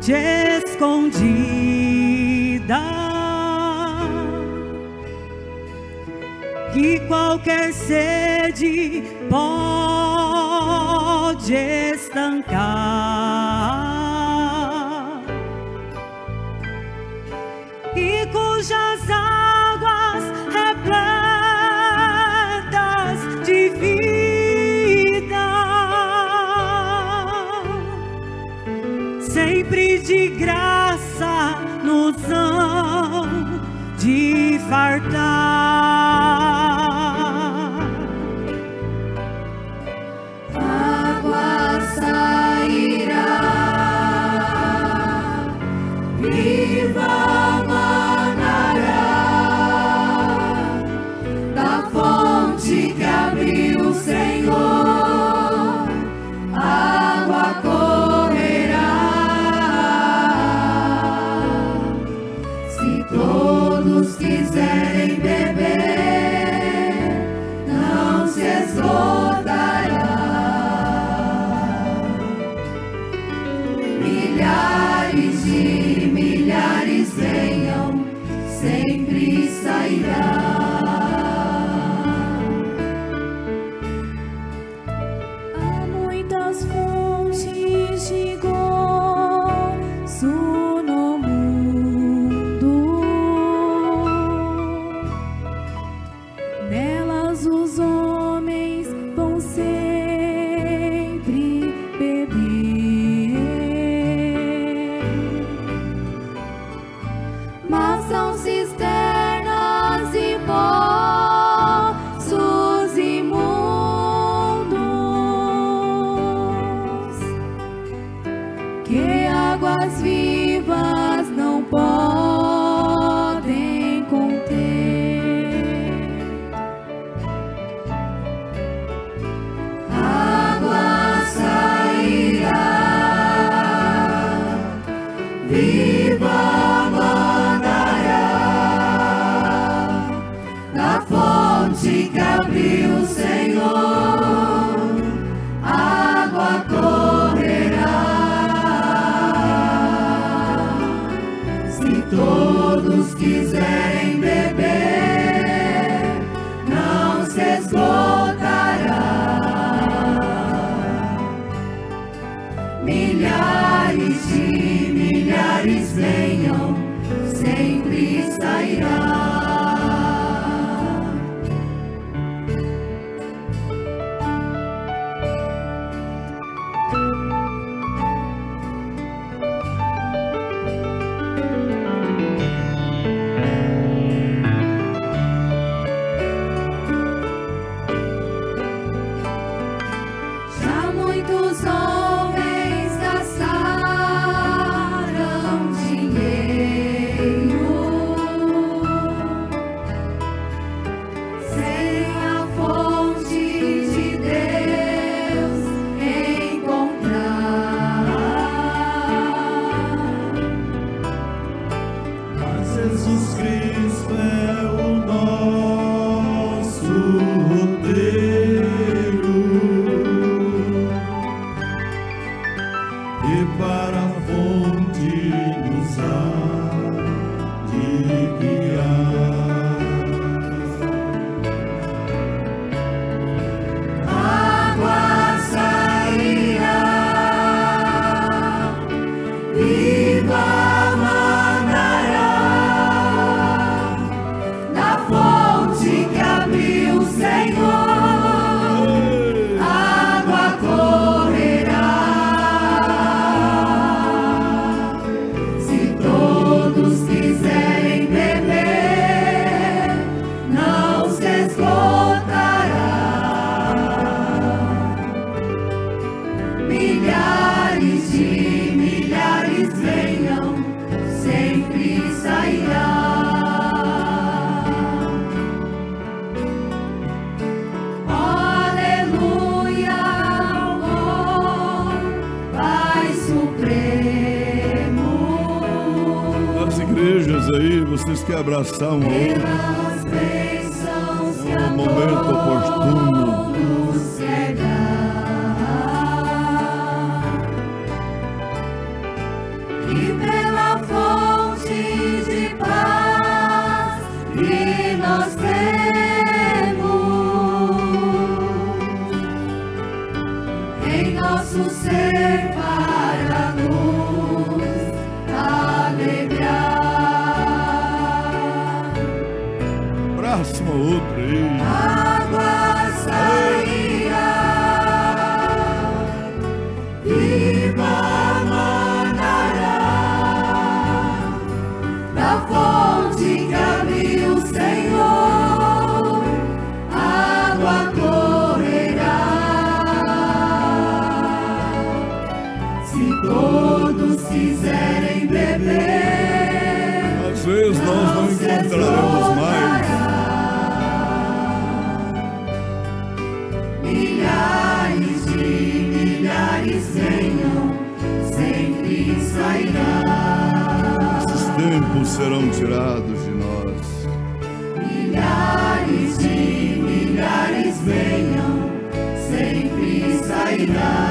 fonte escondida, que qualquer sede pode estancar, e cujas águas repletas de vida sempre de graça nos hão de fartar. Água sairá, viva manará, da fonte que abriu o Senhor, água correrá. Se todos quiserem beber, não se esgotará. Milhares de milhares venham, sempre sairá. Há muitas fontes de gozo no mundo, nelas os homens vão sempre beber, mas são cisternas e poços imundos, que águas vivas não podem conter. Água sairá, viva manará, da fonte que abriu o Senhor, água correrá. Se todos quiserem beber, não se esgotará. Milhares de milhares venham, sempre sairá. Já muitos homens gastaram dinheiro sem a fonte de Deus encontrar. Mas Jesus Cristo é o nosso roteiro, e para a fonte nos há de guiar. Água sairá, viva manará, da fonte que abriu o Senhor, água correrá. Se todos quiserem beber, não se esgotará. Milhares de milhares venham, sempre sairá. Aleluia, oh, Pai Supremo. As igrejas aí, vocês que abraçar um ao outro Pelas bênçãos que no momento oportuno. nos cega, e nosso ser para nos alegrar. Próximo outro aí. Água sairá, viva manará, da fonte que abriu o Senhor, água correrá. Se todos quiserem beber, Às vezes nós não encontraremos mais. Milhares de milhares venham, sempre sairá. Esses tempos serão tirados de nós. Milhares de milhares venham, sempre sairá.